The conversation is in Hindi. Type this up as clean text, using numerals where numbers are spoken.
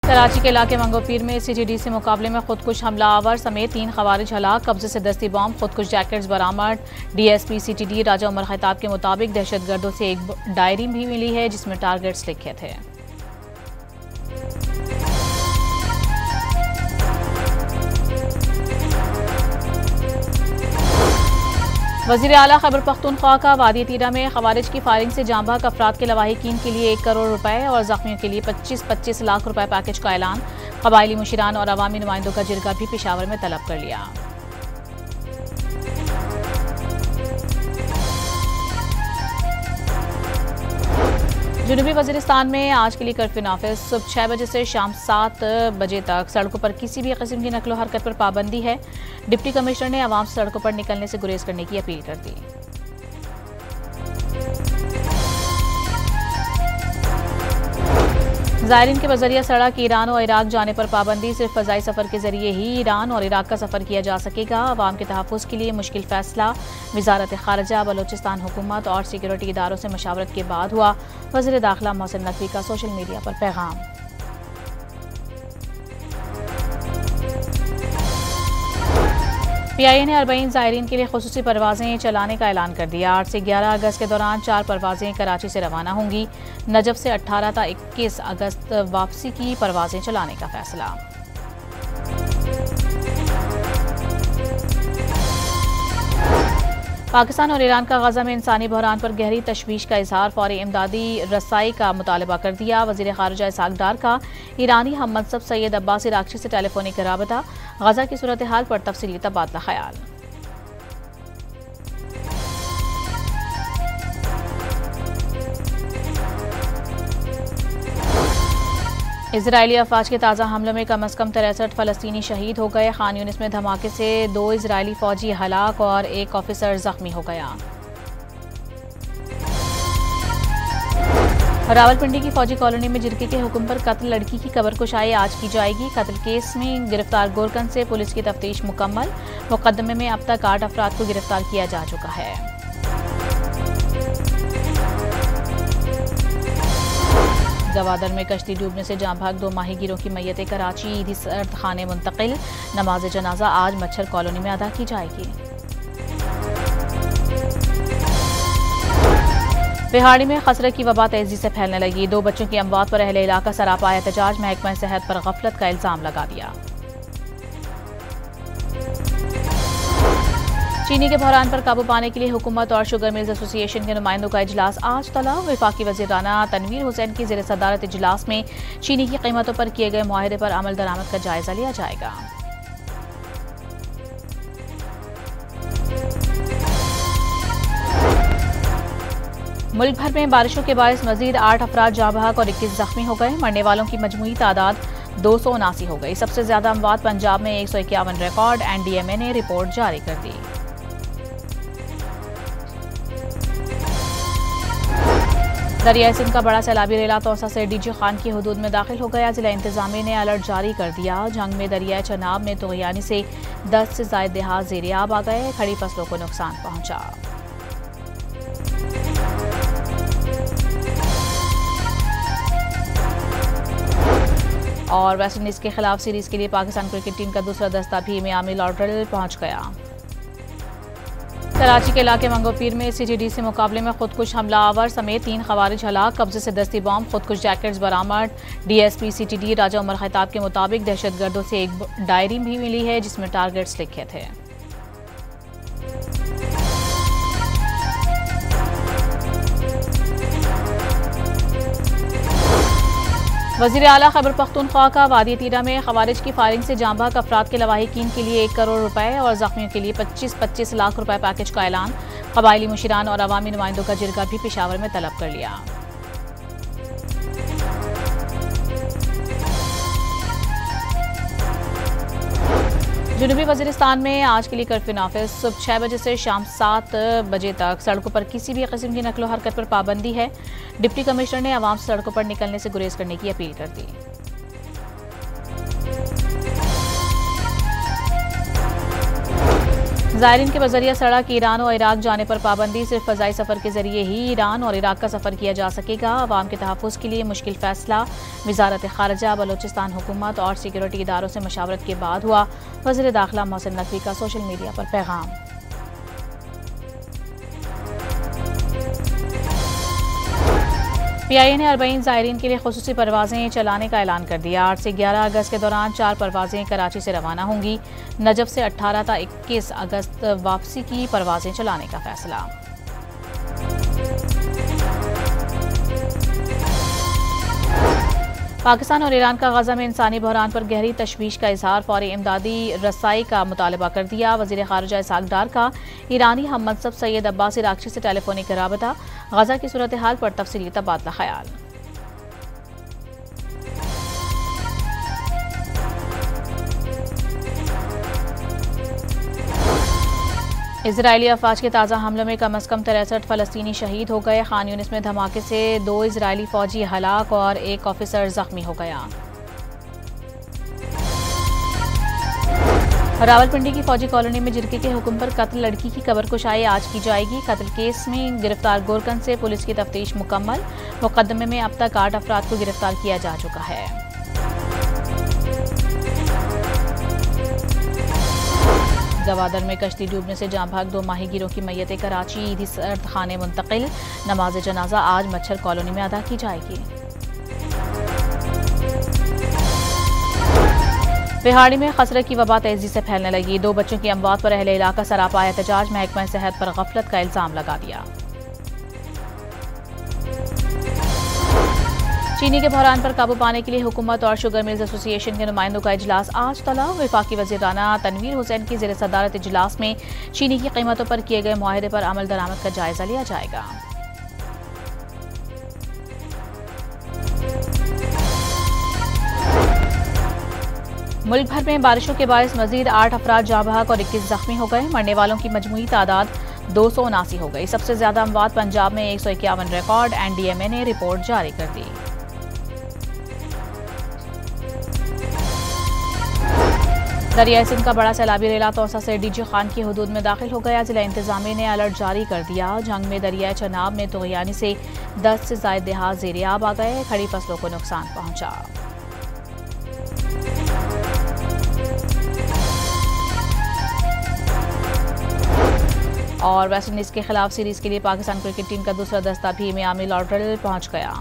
कराची के इलाके मंगोपीर में CTDC मुकाबले में खुदकुश हमलावर समेत 3 खवारिज हलाक, कब्जे से दस्ती बॉम्ब, खुदकुश जैकेट्स बरामद। DSP CTD राजा उमर खैताब के मुताबिक दहशतगर्दों से एक डायरी भी मिली है जिसमें टारगेट्स लिखे थे। वज़ीर आला खैबर पख्तूनख्वा का वादी तीरा में खवारिज की फायरिंग से जांबाक अफराद के लवाहिकीन के लिए 1 करोड़ रुपए और जख्मियों के लिए 25-25 लाख रुपए पैकेज का ऐलान। कबायली मुशीरान और अवामी नुमाइंदों का जिरगा भी पेशावर में तलब कर लिया। जनूबी वज़ीरिस्तान में आज के लिए कर्फ्यू नाफिज। सुबह 6 बजे से शाम 7 बजे तक सड़कों पर किसी भी किस्म की नकलो हरकत पर पाबंदी है। डिप्टी कमिश्नर ने आवाम से सड़कों पर निकलने से गुरेज करने की अपील कर दी। ज़ायरीन के बजरिया सड़क ईरान और इराक जाने पर पाबंदी। सिर्फ फ़ज़ाई सफ़र के जरिए ही ईरान और इराक का सफ़र किया जा सकेगा। अवाम के तहफ़्फ़ुज़ के लिए मुश्किल फ़ैसला। वज़ारत ख़ारिजा बलोचिस्तान हुकूमत और सिक्योरिटी इदारों से मशावरत के बाद हुआ। वज़ीर दाखिला मोहसिन नकवी का सोशल मीडिया पर पैगाम। PIA ने 40 ज़ायरीन के लिए खुसूसी परवाज़ें चलाने का ऐलान कर दिया। 8 से 11 अगस्त के दौरान 4 परवाज़ें कराची से रवाना होंगी। नजफ से 18 था 21 अगस्त वापसी की परवाज़ें चलाने का फैसला। पाकिस्तान और ईरान का गजा में इंसानी बहरान पर गहरी तशवीश का इजहार। फौरी इमदादी रसाई का मुतालबा कर दिया। वज़ीर ख़ारिजा इसहाक डार का ईरानी हम मनसब सैयद अब्बास इराक़ची से टेलीफोनिक राबता। गजा की सूरत हाल पर तफसीली तबादला ख्याल। इजरायली अफवाज के ताज़ा हमलों में कम अज़ कम 63 फ़लस्तीनी शहीद हो गए। खान यूनिस में धमाके से 2 इजरायली फ़ौजी हलाक और 1 ऑफिसर ज़ख्मी हो गया। रावलपिंडी की फौजी कॉलोनी में जिरके के हुक्म पर कत्ल लड़की की कबर कुशाई आज की जाएगी। कत्ल केस में गिरफ्तार गोरकन से पुलिस की तफ्तीश मुकम्मल। मुकदमे में अब तक 8 अफराद को गिरफ्तार किया जा चुका है। गवादर में कश्ती डूबने से जाँ भाग 2 माहीगीरों की मैयतें कराची ईदी सर्द खाने मुंतकिल। नमाज जनाजा आज मच्छर कॉलोनी में अदा की जाएगी। बिहाड़ी में खसरे की वबा तेजी से फैलने लगी। 2 बच्चों की अमवात पर अहले इलाका सरापा एहतजाज। महकमा सेहत पर गफलत का इल्जाम लगा दिया। चीनी के बहरान पर काबू पाने के लिए हुकूमत और शुगर मिल्स एसोसिएशन के नुमाइंदों का इजलास आज तलब। वफाकी वज़ीर राना तनवीर हुसैन की ज़ेर सदारत इजलास में चीनी की कीमतों पर किए गए मुआहदे पर अमल दरामद का जायजा लिया जाएगा। मुल्क भर में बारिशों के बायस मजीद 8 अफराद जाँ बहक और 21 जख्मी हो गए। मरने वालों की मजमूई तादाद 279 हो गई। सबसे ज्यादा अमवात पंजाब में 151 रिकॉर्ड। NDMA ने रिपोर्ट जारी कर दी। दरियाई सिंध का बड़ा सैलाबी रेला तौसा से डीजे खान की हदूद में दाखिल हो गया। जिला इंतजामिया ने अलर्ट जारी कर दिया। जंग में दरियाई चनाब में तुग़यानी से 10 से ज़ायद देहात ज़ेर-ए-आब आ गए। खड़ी फसलों को नुकसान पहुंचा। और वेस्ट इंडीज के खिलाफ सीरीज के लिए पाकिस्तान क्रिकेट टीम का दूसरा दस्ता भी मियामी लॉर्डरल पहुंच गया। कराची के इलाके मंगोपीर में CTDC मुकाबले में खुदकुश हमलावर समेत 3 खवारिज हलाक, कब्जे से दस्ती बॉम्ब, खुदकुश जैकेट्स बरामद। DSP CTD राजा उमर खैताब के मुताबिक दहशतगर्दों से एक डायरी भी मिली है जिसमें टारगेट्स लिखे थे। वज़ीर आला खैबर पख्तूनख्वा का वादी तीरा में खवारिज की फायरिंग से जाँ बहक अफराद के लवाहिकीन के लिए 1 करोड़ रुपए और जख्मियों के लिए 25-25 लाख रुपए पैकेज का ऐलान। कबायली मुशीरान और अवामी नुमाइंदों का जिरगा भी पेशावर में तलब कर लिया। जनूबी वज़ीरिस्तान में आज के लिए कर्फ्यू नाफिज। सुबह 6 बजे से शाम 7 बजे तक सड़कों पर किसी भी किस्म की नकलो हरकत पर पाबंदी है। डिप्टी कमिश्नर ने आवाम से सड़कों पर निकलने से गुरेज करने की अपील कर दी। ज़ायरीन के बजरिया सड़क ईरान और इराक जाने पर पाबंदी। सिर्फ फ़ज़ाई सफ़र के जरिए ही ईरान और इराक का सफ़र किया जा सकेगा। अवाम के तहफ़्फ़ुज़ के लिए मुश्किल फ़ैसला। वज़ारत ख़ारजा बलोचिस्तान हुकूमत और सिक्योरिटी इदारों से मशावरत के बाद हुआ। वज़ीर दाखिला मोहसिन नकवी का सोशल मीडिया पर पैगाम। PIA ने 40 ज़ायरीन के लिए खुसूसी परवाज़ें चलाने का ऐलान कर दिया। 8 से 11 अगस्त के दौरान 4 परवाज़ें कराची से रवाना होंगी। नजफ़ से 18 था 21 अगस्त वापसी की परवाज़ें चलाने का फैसला। पाकिस्तान और ईरान का गजा में इंसानी बहरान पर गहरी तशवीश का इजहार। फौरी इमदादी रसाई का मुतालबा कर दिया। वज़ीर ख़ारिजा इसहाक़ डार का ईरानी हम मनसब सैयद अब्बास इराक़ची से टेलीफोनिक राबता। गजा की सूरत हाल पर तफसीली तबादला ख्याल। इजरायली अफवाज के ताज़ा हमलों में कम अज़ कम 63 फ़लस्तीनी शहीद हो गए। खान यूनिस में धमाके से 2 इजरायली फ़ौजी हलाक और 1 ऑफिसर जख्मी हो गया। रावलपिंडी की फौजी कॉलोनी में जिरके के हुक्म पर कत्ल लड़की की कबर कुशाई आज की जाएगी। कत्ल केस में गिरफ्तार गोरकन से पुलिस की तफ्तीश मुकम्मल। मुकदमे में अब तक 8 अफराद को गिरफ्तार किया जा चुका है। गवादर में कश्ती डूबने से जाँ भाग 2 माहीगीरों की मैयतें कराची ईदी सर्द खाने मुंतकिल। नमाज जनाजा आज मच्छर कॉलोनी में अदा की जाएगी। बिहाड़ी में खसरे की वबा तेजी से फैलने लगी। 2 बच्चों की अमवात पर अहले इलाका सरापा एहतजाज। महकमा सेहत पर गफलत का इल्जाम लगा दिया। चीनी के बहरान पर काबू पाने के लिए हुकूमत और शुगर मिल्स एसोसिएशन के नुमाइंदों का इजलास आज तलब। वफाकी वज़ीर राना तनवीर हुसैन की ज़ेर सदारत इजलास में चीनी की कीमतों पर किए गए मुआहदे पर अमल दरामद का जायजा लिया जाएगा। मुल्क भर में बारिशों के बायस मजीद 8 अफराद जाँ बहक और 21 जख्मी हो गए। मरने वालों की मजमूई तादाद 279 हो गई। सबसे ज्यादा अमवात पंजाब में 151 रिकॉर्ड। NDMA ने रिपोर्ट जारी कर दी। दरियाई सिंध का बड़ा सैलाबी रेला तौसा से डीजी खान की हदूद में दाखिल हो गया। जिला इंतजामिया ने अलर्ट जारी कर दिया। जंग में दरियाई चनाब में तुग़यानी से 10 से ज़ायद देहात ज़ेर-ए-आब आ गए। खड़ी फसलों को नुकसान पहुंचा। और वेस्ट इंडीज के खिलाफ सीरीज के लिए पाकिस्तान क्रिकेट टीम का दूसरा दस्ता भी मियामी लॉर्डरल पहुंच गया।